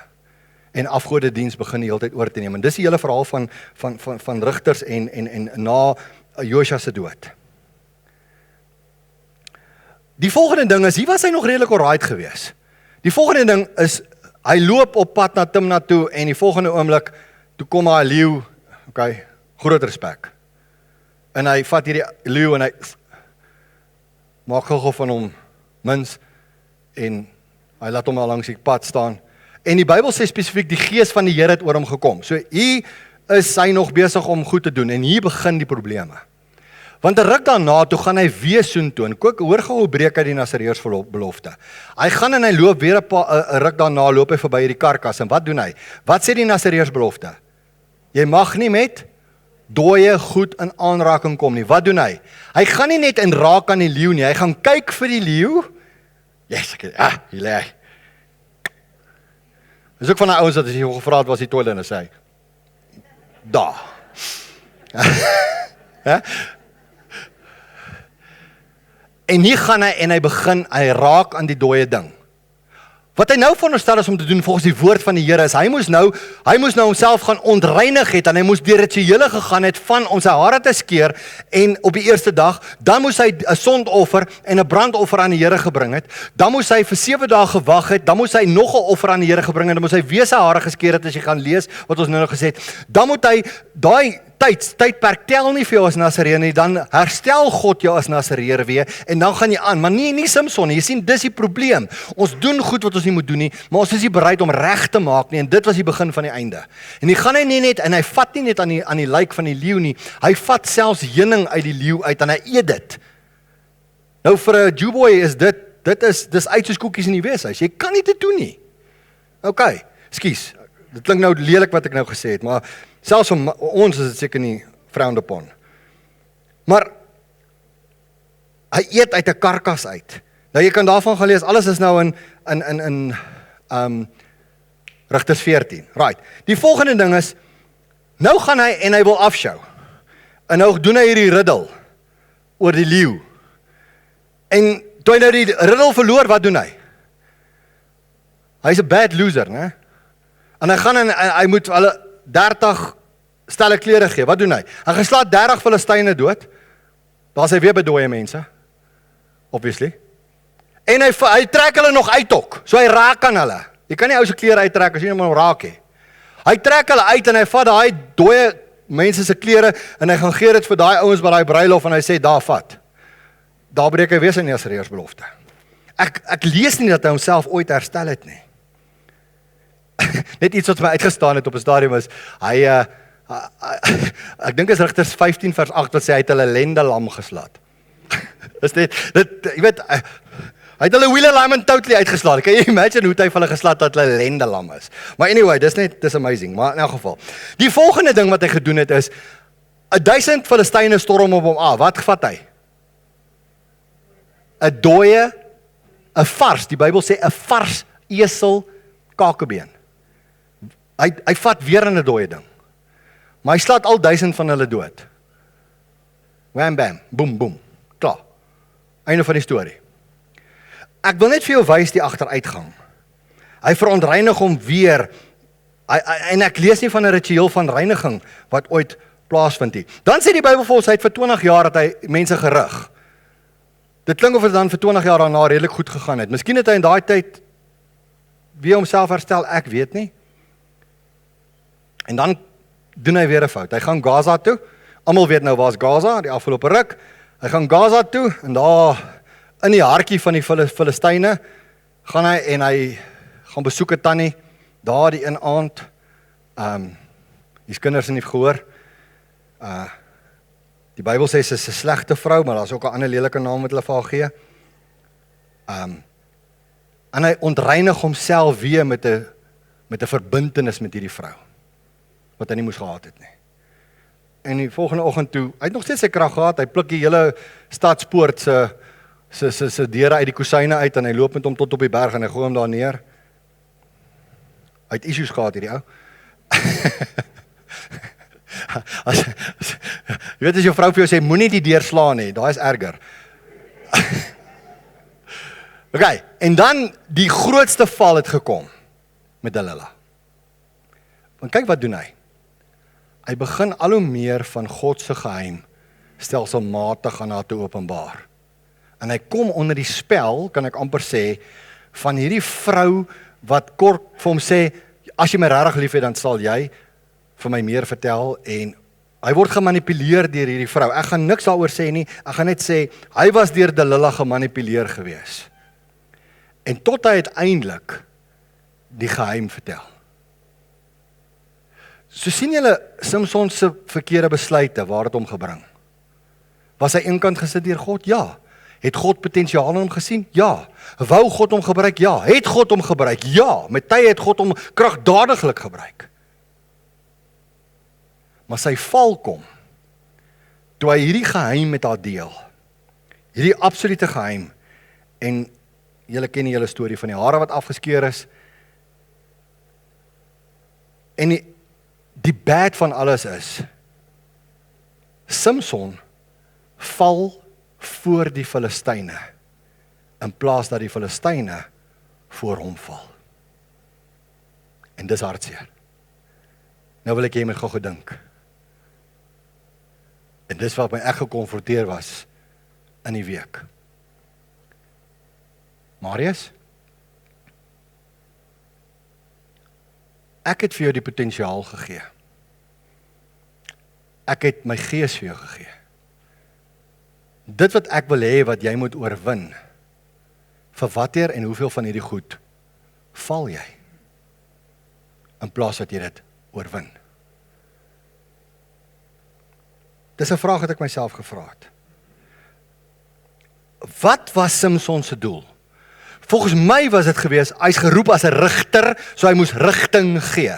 En afgodediens begin die hele tyd oor te neem. En dis die hele verhaal van Rigters en na Josua se dood. Die volgende ding is, hier was hy nog redelik alright gewees. Die volgende ding is, hy loop op pad na Timna toe, en die volgende oomblik, toe kom hy leeu, okay, groot respek. En hy vat hierdie leeu, en hy maak gou van hom mins, en hy laat hom al langs die pad staan. En die Bybel sê spesifiek, die gees van die Here het oor hom gekom. So hier is hy nog besig om goed te doen, en hier begin die probleme. Want 'n ruk daarna, toe gaan hy weer soontoe, en hoor gou hoe breek hy die Nasareërsbelofte. Hy gaan en hy loop weer 'n ruk daarna, loop hy verby hierdie karkas, en wat doen hy? Wat sê die Nasareërsbelofte? Jy mag nie met dooie goed in aanraking kom nie. Wat doen hy? Hy gaan nie net in raak aan die leeu nie, hy gaan kyk vir die leeu. Yes, hier lê hy. Dis ook van die ouens dat as jy gevra het, was die toilet, en sê hy, daar. En hier gaan hy, en hy raak aan die dooie ding. Wat hy nou veronderstel is om te doen volgens die woord van die Here is, hy moes nou homself gaan ontreinig het, en hy moes deur rituele gegaan het van om sy hare te skeer, en op die eerste dag, dan moes hy 'n sondoffer en 'n brandoffer aan die Here gebring het, dan moes hy vir 7 dae gewag het, dan moes hy nog 'n offer aan die Here gebring het, dan moes hy weer sy hare geskeer het, as jy gaan lees wat ons nou gesê het, dan moet hy daai tydperk tel nie vir jou as Nasareër nie, dan herstel God jou as Nasareër weer, en dan gaan jy aan, maar nie Samson nie, jy sien, dis die probleem, ons doen goed wat ons nie moet doen nie, maar ons is nie bereid om reg te maak nie, en dit was die begin van die einde, en die gaan hy nie net, en hy vat nie net aan die lijk van die leeu nie, hy vat selfs heuning uit die leeu uit, en hy eet dit. Nou vir 'n Jewboy is dis uit soos koekies in die weeshuis, jy kan nie dit doen nie. OK, ekskuus, dit klink nou lelik wat ek nou gesê het, maar selfs vir ons is dit seker nie frowned upon. Maar hy eet uit 'n karkas uit. Nou jy kan daarvan gaan lees, alles is nou in Rigters 14. Right. Die volgende ding is, nou gaan hy en hy wil afshow. En nou doen hy hierdie riddel oor die leeu. En toe hy nou die riddel verloor, wat doen hy? Hy's 'n bad loser, né? En hy gaan en hy moet hulle 30 stelle klere gee. Wat doen hy? Hy geslaat 30 Filistyne dood. Daar's hy weer by dooie mense. Obviously. En hy trek hulle nog uit ook. So hy raak aan hulle. Jy kan nie ou se klere uittrek as jy hom raak nie. Hy trek hulle uit en hy vat daai dooie mense se klere en hy gaan gee dit vir daai ouens by daai bruilof en hy sê daar vat. Daar breek hy weer sy neersreërsbelofte. Ek lees nie dat hy homself ooit herstel het nie. Net iets wat my uitgestaan het op 'n stadium is, ek dink is Rigters 15 vers 8 wat sê hy het hulle lende lam geslaat. Is dit, jy weet, hy het hulle wiele lam en totally uitgeslaat. Kan jy imagine hoe hy vir hulle geslaat dat hulle lende lam is? Maar anyway, dis amazing, maar in elk geval. Die volgende ding wat hy gedoen het is, 1000 Filistyne storm op hom af. Wat vat hy? 'n dooie, 'n vars, die Bybel sê 'n vars esel kakebeen. Hy vat weer 'n dooie ding. Maar hy slaat al 1000 van hulle dood. Wham bam, boom boom, klaar. Einde van die storie. Ek wil net vir jou wys die agteruitgang. Hy verontreinig hom weer. En ek lees nie van 'n ritueel van reiniging wat ooit plaasvind nie. Dan sê die Bybel vir ons hy het vir 20 jaar dat hy mense gerig. Dit klink of dit dan vir 20 jaar daarna redelik goed gegaan het. Miskien het hy in daai tyd weer homself herstel, ek weet nie. En dan doen hy weer 'n fout. Hy gaan Gaza toe. Almal weet nou waar's Gaza, die afgelope ruk. Hy gaan Gaza toe en daar in die hartjie van die Filistyne gaan hy en hy gaan besoek 'n tannie daar die een aand. Die kinders het nie gehoor. Die Bybel sê sy is 'n slegte vrou, maar daar's ook 'n ander lelike naam wat hulle vir haar gee. En hy ontreinig homself weer met 'n verbintenis met hierdie vrou wat hy nie moes gehad het nie. En die volgende oggend toe, hy het nog steeds sy krag gehad, hy pluk die hele stadspoort se deure uit die kusyne uit en hy loop met hom tot op die berg en hy gooi hom daar neer. Hy het issues gehad hierdie ou. Jy weet as jou vrou vir jou sê, moenie die deur slaan nie, daai is erger. Okay, en dan die grootste val het gekom met Delilah. Want kyk wat doen hy. Hy begin al hoe meer van God se geheim stelselmatig aan haar te openbaar. En hy kom onder die spel, kan ek amper sê, van hierdie vrou wat kort vir hom sê, as jy my regtig lief het, dan sal jy vir my meer vertel, en hy word gemanipuleer deur hierdie vrou. Ek gaan niks daaroor sê nie, ek gaan net sê, hy was deur Delilah gemanipuleer gewees. En tot hy uiteindelik die geheim vertel. So sien julle Samson se verkeerde besluite, waar het hom gebring? Was hy eenkant gesit deur God? Ja. Het God potensiaal in hom gesien? Ja. Wou God hom gebruik? Ja. Het God hom gebruik? Ja. Met tye het God hom kragdadiglik gebruik. Maar sy val kom, toe hy hierdie geheim met haar deel. Hierdie absolute geheim. En julle ken die hele storie van die hare wat afgeskeer is. En die bad van alles is, Samson val voor die Filistyne, in plaas dat die Filistyne voor hom val. En dis hartseer. Nou wil ek jy met gou gedink. En dis wat my ek gekonfronteer was in die week. Marius, ek het vir jou die potensiaal gegee. Ek het my gees vir jou gegee. Dit wat ek wil hê wat jy moet oorwin, vir watter en hoeveel van hierdie goed val jy, in plaas dat jy dit oorwin. Dis 'n vraag wat ek myself gevra het. Wat was Samson se doel? Volgens my was dit gewees, hy's geroep as 'n rigter, so hy moes rigting gee.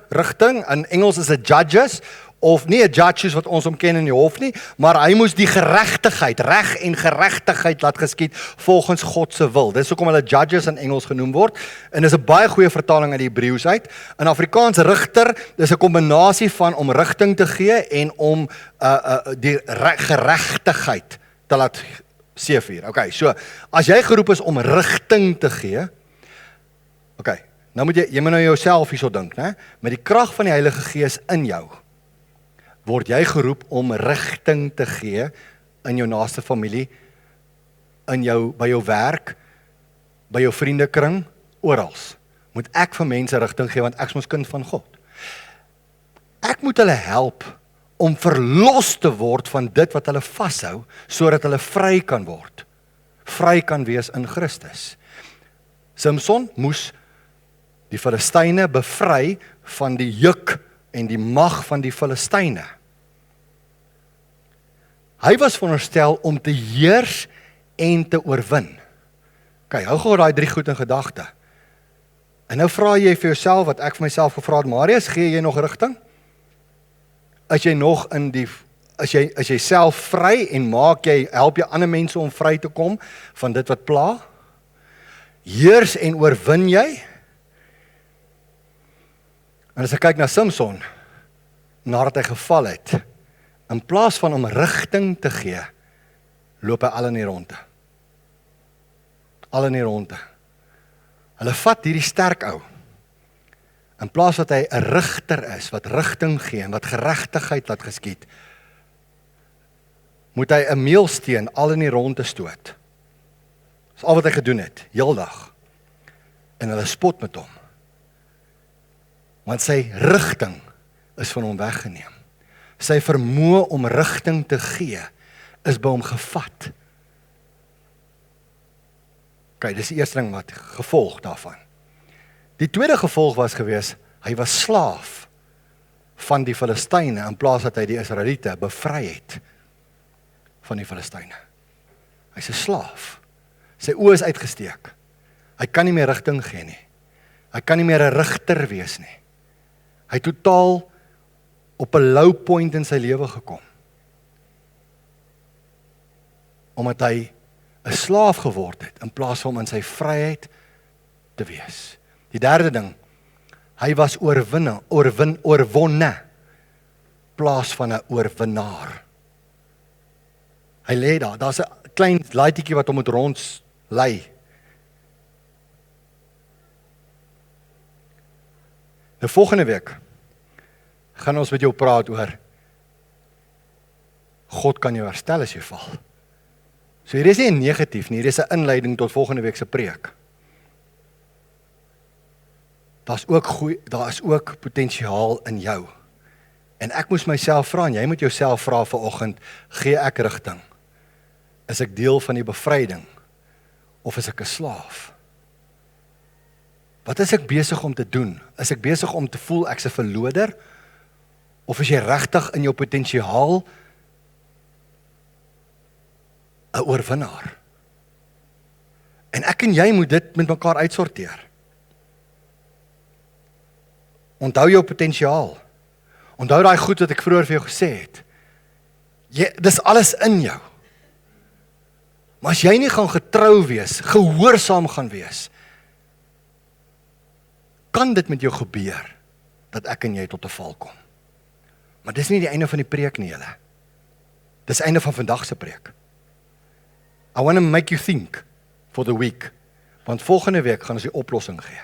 Rigting, in Engels is 'n judges, of nie 'n judges wat ons omken in die hof nie, maar hy moes die geregtigheid, reg en geregtigheid laat geskied volgens God se wil. Dis hoekom hulle judges in Engels genoem word, en dis 'n baie goeie vertaling uit die Hebreëus uit. In Afrikaans rigter, dis 'n kombinasie van om rigting te gee en om die geregtigheid te laat gee. 7:4. Okay, so as jy geroep is om rigting te gee, OK, nou moet jy moet nou jouself hierso dink, né? Met die krag van die Heilige Gees in jou, word jy geroep om rigting te gee in jou naaste familie, by jou werk, by jou vriendekring, orals. Moet ek vir mense rigting gee, want ek is mos kind van God. Ek moet hulle help om verlos te word van dit wat hulle vashou, sodat hulle vry kan word. Vry kan wees in Christus. Samson moes die Filistyne bevry van die juk en die mag van die Filistyne. Hy was veronderstel om te heers en te oorwin. Kyk, hou gou daai 3 goed in gedagte. En nou vra jy vir jouself, wat ek vir myself gevra het, Marius, gee jy nog rigting? As jy nog as jy self vry en help jy ander mense om vry te kom van dit wat pla? Heers en oorwin jy? En as ek kyk na Samson, nadat hy geval het, in plaas van om rigting te gee, loop hy al in die ronde. Al in die ronde. Hulle vat hierdie sterk ou. In plaas dat hy 'n rigter is, wat rigting gee en wat geregtigheid laat geskied, moet hy 'n meelsteen al in die ronde stoot. Dis al wat hy gedoen het, heeldag. En hulle spot met hom. Want sy rigting is van hom weggeneem. Sy vermoë om rigting te gee, is by hom gevat. OK, dis die eerste ding wat gevolg daarvan. Die tweede gevolg was gewees, hy was slaaf van die Filistyne, in plaas dat hy die Israeliete bevry het van die Filistyne. Hy's 'n slaaf. Sy oë is uitgesteek. Hy kan nie meer rigting gee nie. Hy kan nie meer 'n rigter wees nie. Hy het totaal op 'n low point in sy lewe gekom. Omdat hy 'n slaaf geword het, in plaas van om in sy vryheid te wees. Die derde ding, hy was oorwonne, plaas van 'n oorwinnaar. Hy lê daar, daar's 'n klein laaitjie wat hom moet rond lei. Nou volgende week gaan ons met jou praat oor God kan jou herstel as jy val. So hier is nie 'n negatief nie, hier is 'n inleiding tot volgende week se preek. Daar is ook potensiaal in jou. En ek moes myself vra, en jy moet jouself vra vanoggend, gee ek rigting? Is ek deel van die bevryding? Of is ek 'n slaaf? Wat is ek besig om te doen? Is ek besig om te voel ek's 'n verloder? Of is jy regtig in jou potensiaal 'n oorwinnaar? En ek en jy moet dit met mekaar uitsorteer. Onthou jou potensiaal. Onthou daai goed wat ek vroeër vir jou gesê het. Dis alles in jou. Maar as jy nie gaan getrou wees, gehoorsaam gaan wees, kan dit met jou gebeur, dat ek en jy tot 'n val kom. Maar dis nie die einde van die preek nie, julle. Dis die einde van vandag se preek. I want to make you think for the week. Want volgende week gaan ons die oplossing gee.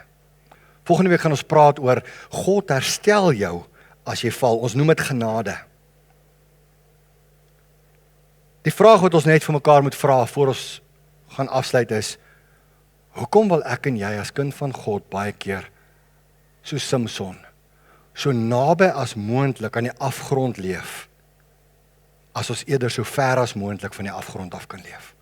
Volgende week gaan ons praat oor God herstel jou as jy val. Ons noem dit genade. Die vraag wat ons net vir mekaar moet vra voor ons gaan afsluit is, hoekom wil ek en jy as kind van God baie keer so Samson, so naby as moontlik aan die afgrond leef, as ons eerder so ver as moontlik van die afgrond af kan leef?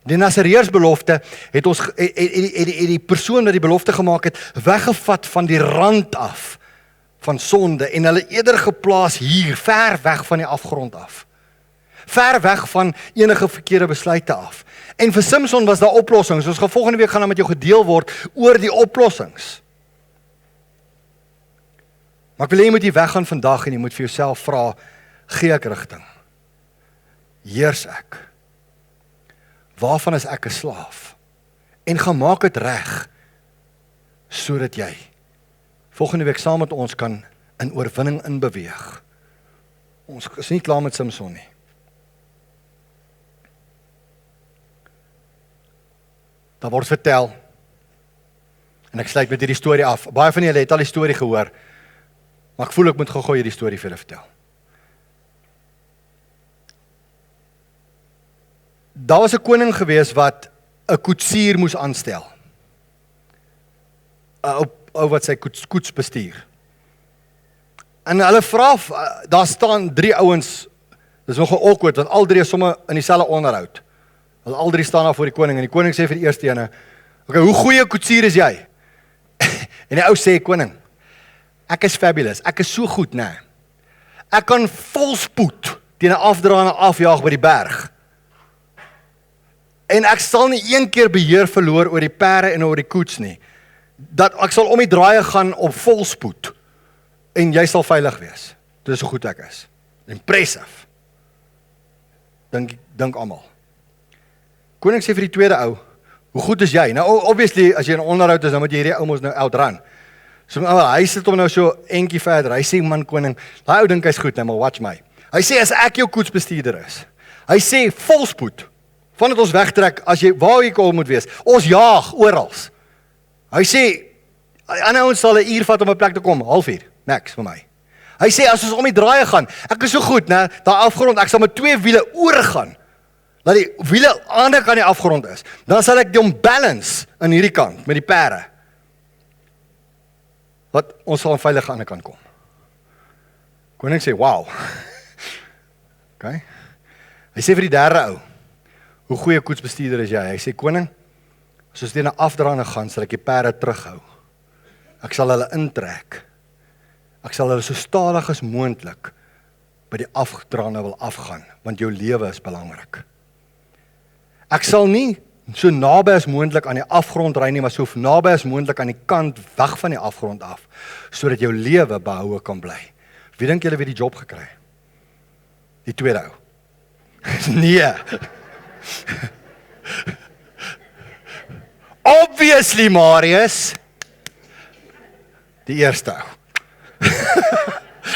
Die Nasareërsbelofte het ons die persoon wat die belofte gemaak het, weggevat van die rand af van sonde en hulle eerder geplaas hier, ver weg van die afgrond af. Ver weg van enige verkeerde besluite af. En vir Samson was daar oplossings. Ons gaan volgende week gaan dan met jou gedeel word oor die oplossings. Maar ek wil hê jy moet hier weggaan vandag en jy moet vir jouself vra, gee ek rigting? Heers ek? Waarvan is ek 'n slaaf? En gaan maak dit reg, sodat jy volgende week saam met ons kan in oorwinning inbeweeg. Ons is nie klaar met Samson nie. Daar word vertel En ek sluit met hierdie storie af. Baie van julle het al die storie gehoor, maar ek voel ek moet gou hierdie storie vir julle vertel. Daar was 'n koning gewees wat 'n koetsier moes aanstel. 'n ou wat sy koets bestuur. En hulle vra, daar staan 3 ouens, dis nogal awkward, want al 3 is sommer in dieselfde onderhoud. Hulle al 3 staan daar voor die koning, en die koning sê vir die eerste ene, okay, hoe goeie koetsier is jy? En die ou sê, koning, ek is fabulous, ek is so goed, nee. Ek kan volspoed teen 'n afdraande afjaag by die berg. En ek sal nie een keer beheer verloor oor die perde en oor die koets nie. Dat ek sal om die draaie gaan op volspoed. En jy sal veilig wees. Dit is so goed ek is. Impressive. Dink almal. Koning sê vir die tweede ou, hoe goed is jy? Nou obviously, as jy in onderhoud is, dan moet jy hierdie ou mos nou outrun. So hy sit hom nou so entjie verder. Hy sê, man koning, daai ou dink hy's goed, maar watch my. Hy sê, as ek jou koetsbestuurder is. Hy sê, volspoed. Vandat ons wegtrek, as jy, waar jy al moet wees, ons jaag, orals. Hy sê, ander ouens sal 'n uur vat om 'n plek te kom, 0:30, niks vir my. Hy sê, as ons om die draaie gaan, ek is so goed, né, daai afgrond, ek sal met 2 wiele oorgaan, dat die wiele aan die ander kant die afgrond is, dan sal ek hom balance aan hierdie kant, met die perde, wat ons sal veilig aan die ander kant kom. Koning sê, wow. Okay. Hy sê vir die derde ou, hoe goeie koetsbestuurder is jy? Hy sê, koning, as ons teen 'n afdraande gaan, sal ek die perde terughou. Ek sal hulle intrek. Ek sal hulle so stadig as moontlik by die afdraande wil afgaan, want jou lewe is belangrik. Ek sal nie so naby as moontlik aan die afgrond ry nie, maar so naby as moontlik aan die kant weg van die afgrond af, sodat jou lewe behoue kan bly. Wie dink julle het die job gekry? Die tweede ou. Nee. Obviously, Marius, die eerste ou.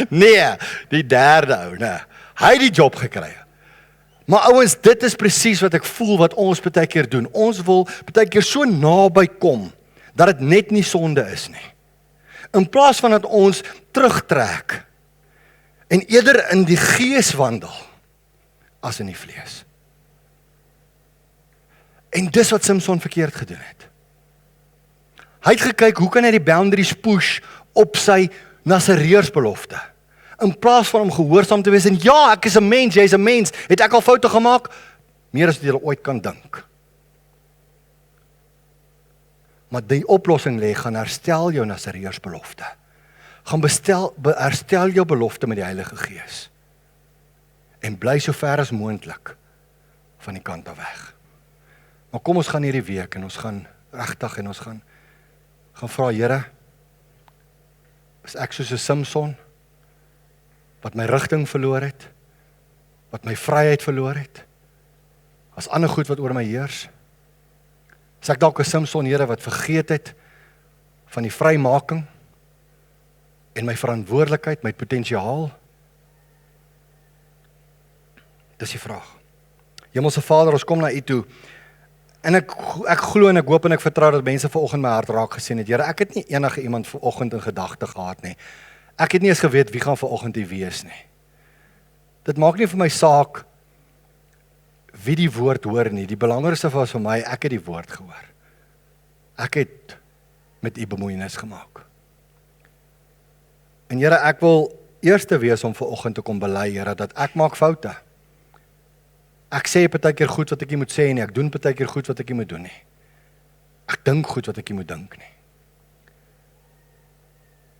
Nee, die derde ou, nee. Hy het die job gekry. Maar ouens, dit is presies wat ek voel wat ons baie keer doen. Ons wil baie keer so naby kom, dat dit net nie sonde is nie. In plaas van dat ons terugtrek, en eerder in die gees wandel, as in die vlees. En dis wat Samson verkeerd gedoen het. Hy het gekyk, hoe kan hy die boundaries push op sy Nasareërsbelofte? In plaas van om gehoorsaam te wees, en ja, ek is 'n mens, jy is 'n mens, het ek al foute gemaak? Meer as wat jy ooit kan dink. Maar die oplossing lê, gaan herstel jou Nasareërsbelofte. Gaan herstel jou belofte met die Heilige Gees. En bly so ver as moontlik van die kant af weg. Maar kom ons gaan hierdie week, en ons gaan regtig, en ons gaan vra, Here, is ek soos 'n Samson, wat my rigting verloor het, wat my vryheid verloor het, as ander goed wat oor my heers? Is ek dalk 'n Samson, Here, wat vergeet het van die vrymaking, en my verantwoordelikheid, my potensiaal? Dis die vraag. Hemelse Vader, ons kom na U toe, en ek glo en ek hoop en ek vertrou dat mense vanoggend my hart raak gesien het. Here, ek het nie enige iemand vanoggend in gedagte gehad nie. Ek het nie eens geweet wie gaan vanoggend hier wees nie. Dit maak nie vir my saak wie die woord hoor nie. Die belangrikste was vir my, ek het die woord gehoor. Ek het met U bemoeienis gemaak. En Here, ek wil eerste wees om vanoggend te kom bely, Here, dat ek maak foute. Ek sê partykeer goed wat ek nie moet sê nie, ek doen partykeer goed wat ek nie moet doen nie. Ek dink goed wat ek nie moet dink nie.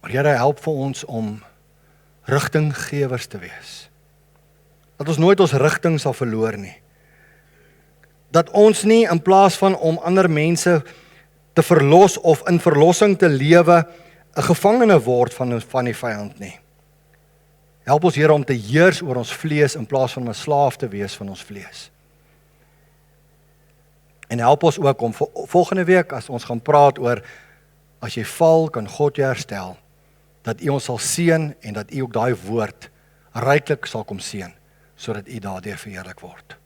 Maar Here, help vir ons om rigtinggewers te wees. Dat ons nooit ons rigting sal verloor nie. Dat ons nie in plaas van om ander mense te verlos of in verlossing te lewe, 'n gevangene word van die vyand nie. Help ons, Here, om te heers oor ons vlees in plaas van 'n slaaf te wees van ons vlees. En help ons ook om volgende week, as ons gaan praat oor, as jy val, kan God jou herstel, dat U ons sal seën en dat U ook daai woord ryklik sal kom seën, sodat U daardeur verheerlik word.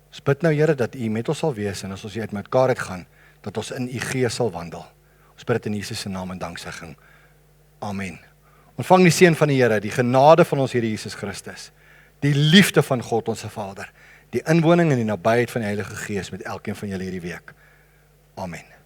Ons bid nou, Here, dat U met ons sal wees, en as ons uit mekaar uitgaan, dat ons in U gees sal wandel. Ons bid dit in Jesus se naam en danksegging. Amen. Ontvang die seën van die Here, die genade van ons Here Jesus Christus, die liefde van God ons Vader, die inwoning en die nabyheid van die Heilige Gees met elkeen van julle hierdie week. Amen.